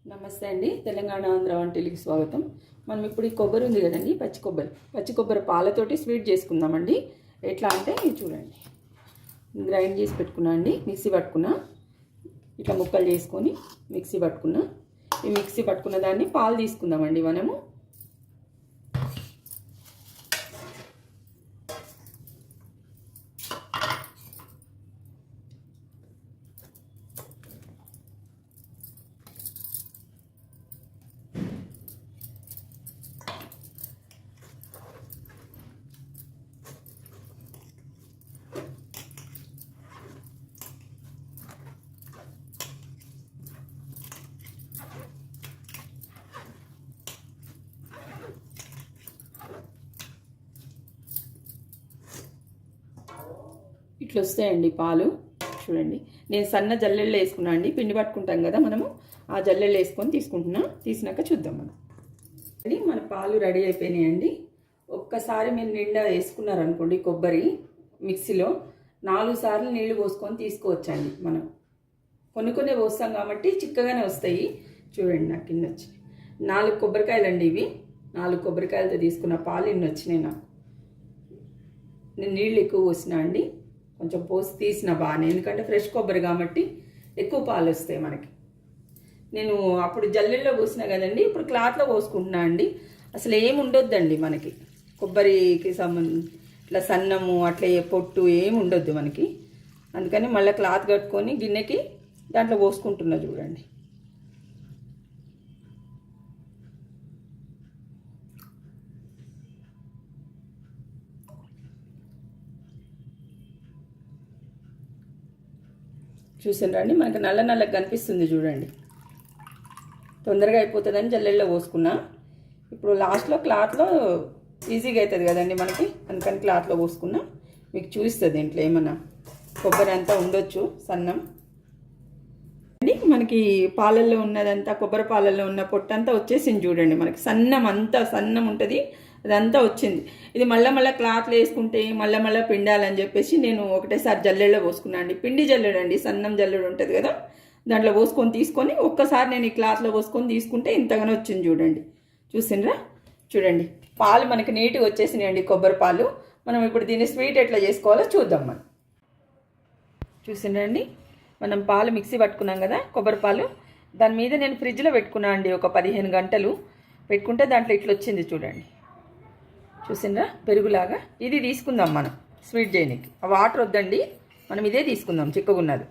నమస్తే అండి. తెలంగాణ ఆంధ్ర వంటలకి స్వాగతం. మనం ఇప్పుడు ఈ కొబ్బరి ఉంది కదండి, పచ్చి కొబ్బరి పాలతోటి స్వీట్ చేసుకుందామండి. ఎట్లా అంటే ఇది చూడండి, గ్రైండ్ చేసి పెట్టుకున్నా అండి, మిక్సీ పట్టుకున్నా, ఇట్లా ముక్కలు చేసుకొని మిక్సీ పట్టుకున్నా. ఈ మిక్సీ పట్టుకున్న దాన్ని పాలు తీసుకుందామండి మనము. ఇట్లా వస్తాయండి పాలు. చూడండి, నేను సన్న జల్లెళ్ళు వేసుకున్నా అండి. పిండి పట్టుకుంటాం కదా మనము, ఆ జల్లెళ్ళు వేసుకొని తీసుకుంటున్నా. తీసినాక చూద్దాం మనం. మన పాలు రెడీ అయిపోయినాయండి. ఒక్కసారి మీరు నిండా వేసుకున్నారనుకోండి కొబ్బరి మిక్సీలో 4 సార్లు నీళ్లు పోసుకొని తీసుకోవచ్చండి. మనం కొన్ని పోస్తాం కాబట్టి చిక్కగానే వస్తాయి. చూడండి, నాకు ఇన్ని వచ్చినాయి. 4 కొబ్బరికాయలు అండి ఇవి. 4 కొబ్బరికాయలతో తీసుకున్న పాలు ఇన్ని వచ్చినాయి నాకు. నేను నీళ్ళు ఎక్కువ పోసినా అండి, కొంచెం పోసి తీసిన బాగానే, ఎందుకంటే ఫ్రెష్ కొబ్బరి కాబట్టి ఎక్కువ పాలు వస్తాయి మనకి. నేను అప్పుడు జల్లెల్లో పోసినా కదండి, ఇప్పుడు క్లాత్లో పోసుకుంటున్నా అండి. అసలు ఏమి ఉండొద్దండి మనకి, కొబ్బరికి ఇట్లా సన్నము అట్లా పొట్టు ఏమి ఉండొద్దు మనకి. అందుకని మళ్ళీ క్లాత్ కట్టుకొని గిన్నెకి దాంట్లో పోసుకుంటున్నా. చూడండి, చూసారండి, మనకు నల్లగా కనిపిస్తుంది. చూడండి, తొందరగా అయిపోతుందని జల్లెల్లో పోసుకున్నా. ఇప్పుడు లాస్ట్లో క్లాత్లో ఈజీగా అవుతుంది కదండి మనకి, అందుకని క్లాత్లో పోసుకున్నా. మీకు చూపిస్తుంది ఇంట్లో ఏమన్నా కొబ్బరి అంతా ఉండొచ్చు సన్నం అండి. మనకి పాలల్లో ఉన్నదంతా, కొబ్బరి పాలల్లో ఉన్న పొట్టంతా వచ్చేసింది. చూడండి, మనకి సన్నం అంతా సన్నం ఉంటుంది, అదంతా వచ్చింది. ఇది మళ్ళీ క్లాత్లో వేసుకుంటే మళ్ళీ పిండాలని చెప్పేసి నేను ఒకటేసారి జల్లెల్లో పోసుకున్నా అండి. పిండి జల్లెడు అండి, సన్నం జల్లెడు ఉంటుంది కదా, దాంట్లో పోసుకొని తీసుకొని ఒక్కసారి నేను ఈ క్లాత్లో పోసుకొని తీసుకుంటే ఇంతగానే వచ్చింది. చూడండి, చూసిండ్రా? చూడండి, పాలు మనకి నీట్గా వచ్చేసినాయండి, కొబ్బరి పాలు. మనం ఇప్పుడు దీన్ని స్వీట్ ఎట్లా చేసుకోవాలో చూద్దాం. మనం చూసిండ్రండి, మనం పాలు మిక్సీ పట్టుకున్నాం కదా కొబ్బరి పాలు, దాని మీద నేను ఫ్రిడ్జ్లో పెట్టుకున్నా అండి. ఒక 15 గంటలు పెట్టుకుంటే దాంట్లో ఇట్లా వచ్చింది. చూడండి, చూసిండ్రా? పెరుగులాగా. ఇది తీసుకుందాం మనం స్వీట్ చేయడానికి. ఆ వాటర్ వద్దండి, మనం ఇదే తీసుకుందాం, చిక్కగున్నది.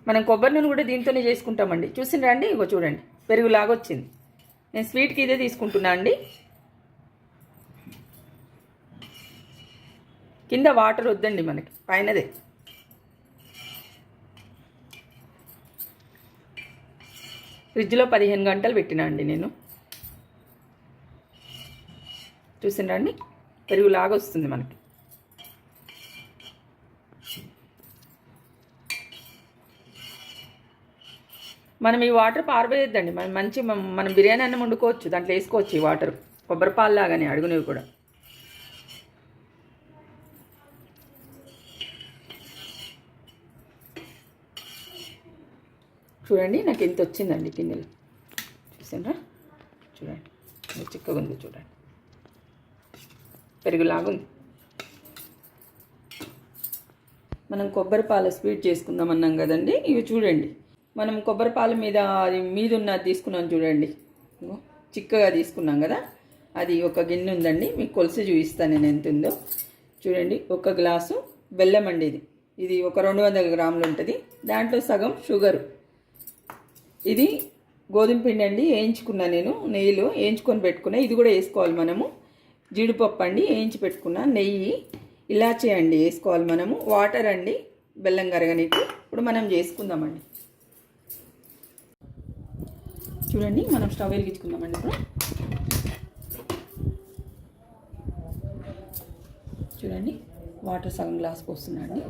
మనం కొబ్బరి నూనె కూడా దీంతోనే చేసుకుంటామండి. చూసిండ్రా అండి? ఇగో చూడండి, పెరుగులాగా వచ్చింది. నేను స్వీట్కి ఇదే తీసుకుంటున్నా అండి. కింద వాటర్ వద్దండి మనకి, పైనదే. ఫ్రిడ్జ్లో 15 గంటలు పెట్టినా అండి నేను. చూసిండ్రా అండి, పెరుగులాగా వస్తుంది మనకి. మనం ఈ వాటర్ పారబోయొద్దండి. మనం బిర్యానీ అన్నం వండుకోవచ్చు, దాంట్లో వేసుకోవచ్చు ఈ వాటర్. కొబ్బరి పాలు లాగానే అడుగునేవి కూడా. చూడండి, నాకు ఎంత వచ్చిందండి గిన్నెలు. చూసిండ్రా? చూడండి, చిక్కగా ఉంది. చూడండి, పెరుగులాగా ఉంది. మనం కొబ్బరి పాల స్వీట్ చేసుకుందాం అన్నాం కదండి. ఇవి చూడండి, మనం కొబ్బరి పాల మీద ఉన్నది తీసుకున్నాం. చూడండి, చిక్కగా తీసుకున్నాం కదా, అది ఒక గిన్నె ఉందండి. మీకు కొలిసి చూపిస్తాను నేను ఎంత ఉందో. చూడండి, 1 గ్లాసు బెల్లం అండి. ఇది ఒక 200 గ్రాములు ఉంటుంది. దాంట్లో సగం షుగరు. ఇది గోధుమ పిండి అండి, వేయించుకున్నా నేను, నెయ్యిలో వేయించుకొని పెట్టుకున్నా. ఇది కూడా వేసుకోవాలి మనము. జీడిపప్పు అండి, వేయించి పెట్టుకున్నా. నెయ్యి, ఇలాచీ అండి వేసుకోవాలి మనము. వాటర్ అండి, బెల్లం కరగనీకి. ఇప్పుడు మనం చేసుకుందామండి. చూడండి, మనం స్టవ్ వెలిగించుకుందామండి. ఇప్పుడు చూడండి, వాటర్ సగం గ్లాస్ పోస్తున్నా అండి.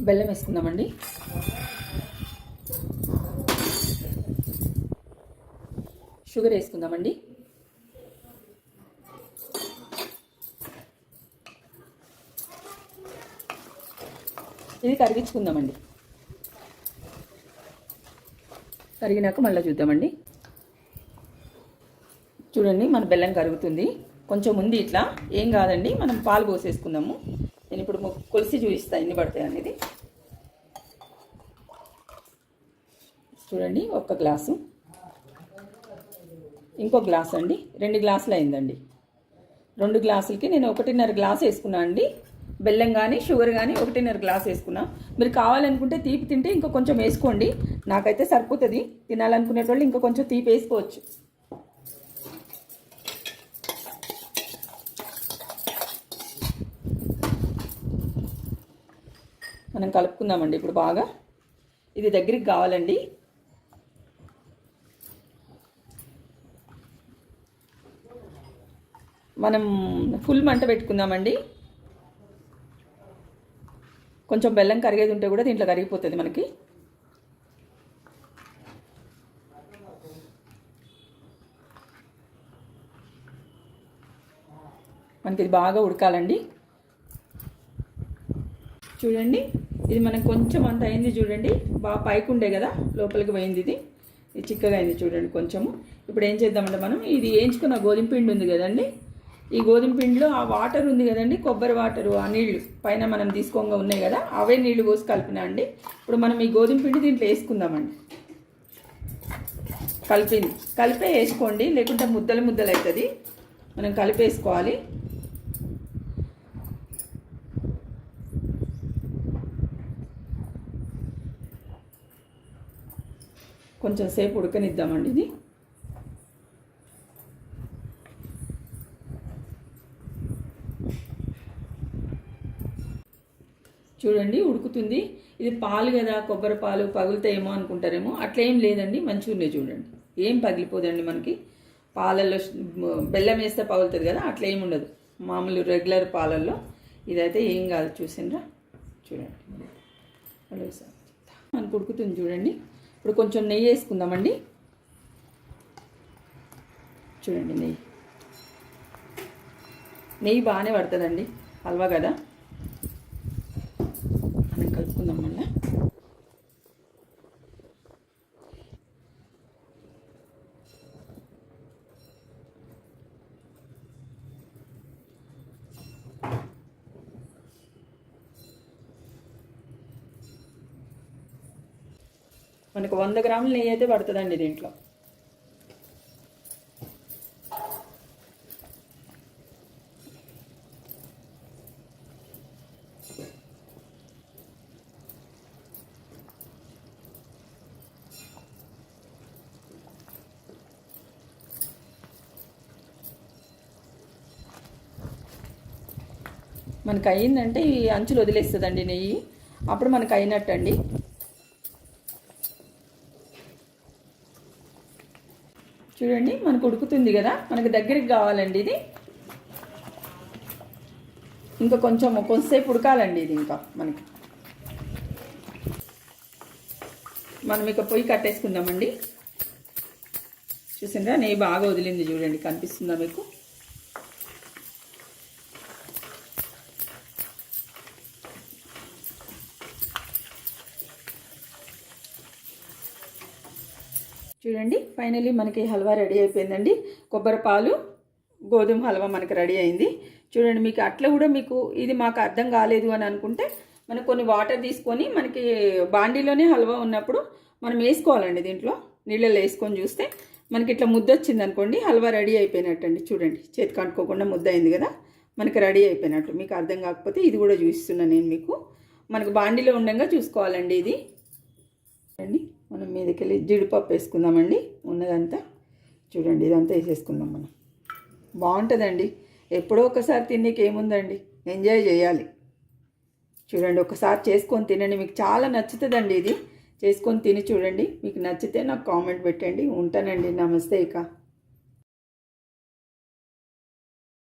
బెల్లం వేసుకుందామండి. షుగర్ వేసుకుందామండి. ఇది కరిగించుకుందామండి. కరిగినాక మళ్ళీ చూద్దామండి. చూడండి మన బెల్లం కరుగుతుంది. కొంచెం ఉంది ఇట్లా, ఏం కాదండి. మనం పాలు పోసేసుకుందాము. నేను ఇప్పుడు కొలిసి చూపిస్తాను ఎన్ని పడతాయి అనేది. చూడండి, 1 గ్లాసు, ఇంకో గ్లాస్ అండి, 2 గ్లాసులు అయిందండి. 2 గ్లాసులకి నేను 1.5 గ్లాస్ వేసుకున్నా అండి. బెల్లం కానీ షుగర్ కానీ 1.5 గ్లాస్ వేసుకున్నా. మీరు కావాలనుకుంటే తీపి తింటే ఇంకా కొంచెం వేసుకోండి. నాకైతే సరిపోతుంది. తినాలనుకునేటోళ్ళు ఇంకా కొంచెం తీపి వేసుకోవచ్చు. మనం కలుపుకుందామండి ఇప్పుడు బాగా. ఇది దగ్గరికి కావాలండి. మనం ఫుల్ మంట పెట్టుకుందామండి. కొంచెం బెల్లం కరిగేది ఉంటే కూడా దీంట్లో కరిగిపోతుంది మనకి. మనకి ఇది బాగా ఉడకాలండి. చూడండి, ఇది మనకు కొంచెం అంత అయింది. చూడండి, బాగా పైకి ఉండే కదా, లోపలికి పోయింది. ఇది చిక్కగా అయింది చూడండి కొంచెము. ఇప్పుడు ఏం చేద్దామంటే మనం ఇది వేయించుకున్న గోధుమ పిండి ఉంది కదండి, ఈ గోధుమ పిండిలో ఆ వాటర్ ఉంది కదండి, కొబ్బరి వాటరు, ఆ నీళ్లు పైన మనం తీసుకోగా ఉన్నాయి కదా, అవే నీళ్లు పోసి కలిపినా అండి. ఇప్పుడు మనం ఈ గోధుమ పిండి దీంట్లో వేసుకుందామండి. కలిపే వేసుకోండి, లేకుంటే ముద్దలు ముద్దలు అవుతుంది. మనం కలిపేసుకోవాలి. కొంచెం సేపు ఉడకనిద్దామండి ఇది. చూడండి ఉడుకుతుంది. ఇది పాలు కదా, కొబ్బరి పాలు పగులుతాయేమో అనుకుంటారేమో, అట్లా ఏం లేదండి. మంచిగా ఉన్నాయి చూడండి, ఏం పగిలిపోదండి. మనకి పాలల్లో బెల్లం వేస్తే పగులుతుంది కదా, అట్లా ఏమి ఉండదు. మామూలు రెగ్యులర్ పాలల్లో ఇదైతే ఏం కాదు. చూసిండ్రా, చూడండి మనకు ఉడుకుతుంది చూడండి. ఇప్పుడు కొంచెం నెయ్యి వేసుకుందామండి. చూడండి, నెయ్యి బాగానే పడుతుందండి, హల్వా కదా. మనం కలుపుకుందాం మళ్ళీ. మనకు 100 గ్రాముల నెయ్యి అయితే పడుతుందండి దీంట్లో. మనకు అయిందంటే ఈ అంచులు వదిలేస్తుందండి నెయ్యి, అప్పుడు మనకు అయినట్టు అండి. చూడండి, మనకు ఉడుకుతుంది కదా, మనకు దగ్గరికి కావాలండి ఇది. ఇంకా కొంచెంసేపు ఉడకాలండి ఇది. ఇంకా మనం ఇక పొయ్యి కట్టేసుకుందామండి. చూసిండ్రా, నెయ్యి బాగా వదిలింది చూడండి, కనిపిస్తుందా మీకు? చూడండి, ఫైనల్లీ మనకి హల్వా రెడీ అయిపోయిందండి. కొబ్బరి పాలు గోధుమ హల్వా మనకి రెడీ అయింది. చూడండి, మీకు అట్లా కూడా మీకు ఇది మాకు అర్థం కాలేదు అని అనుకుంటే మనం కొన్ని వాటర్ తీసుకొని, మనకి బాండీలోనే హల్వా ఉన్నప్పుడు మనం వేసుకోవాలండి. దీంట్లో నీళ్ళలో వేసుకొని చూస్తే మనకి ఇట్లా ముద్ద వచ్చింది అనుకోండి, హల్వా రెడీ అయిపోయినట్టు అండి. చూడండి, చేతికి అంటుకోకుండా ముద్ద అయింది కదా, మనకి రెడీ అయిపోయినట్టు. మీకు అర్థం కాకపోతే ఇది కూడా చూపిస్తున్నాను నేను మీకు. మనకు బాండీలో ఉండగా చూసుకోవాలండి ఇది. అండి, మనం మీదకి వెళ్ళి జీడిపప్పు వేసుకుందామండి. ఉన్నదంతా చూడండి, ఇదంతా వేసేసుకుందాం మనం. బాగుంటుందండి. ఎప్పుడో ఒకసారి తినేకి ఏముందండి, ఎంజాయ్ చేయాలి. చూడండి, ఒకసారి చేసుకొని తినండి, మీకు చాలా నచ్చుతుందండి. ఇది చేసుకొని తిని చూడండి, మీకు నచ్చితే నాకు కామెంట్ పెట్టండి. ఉంటానండి, నమస్తే ఇక.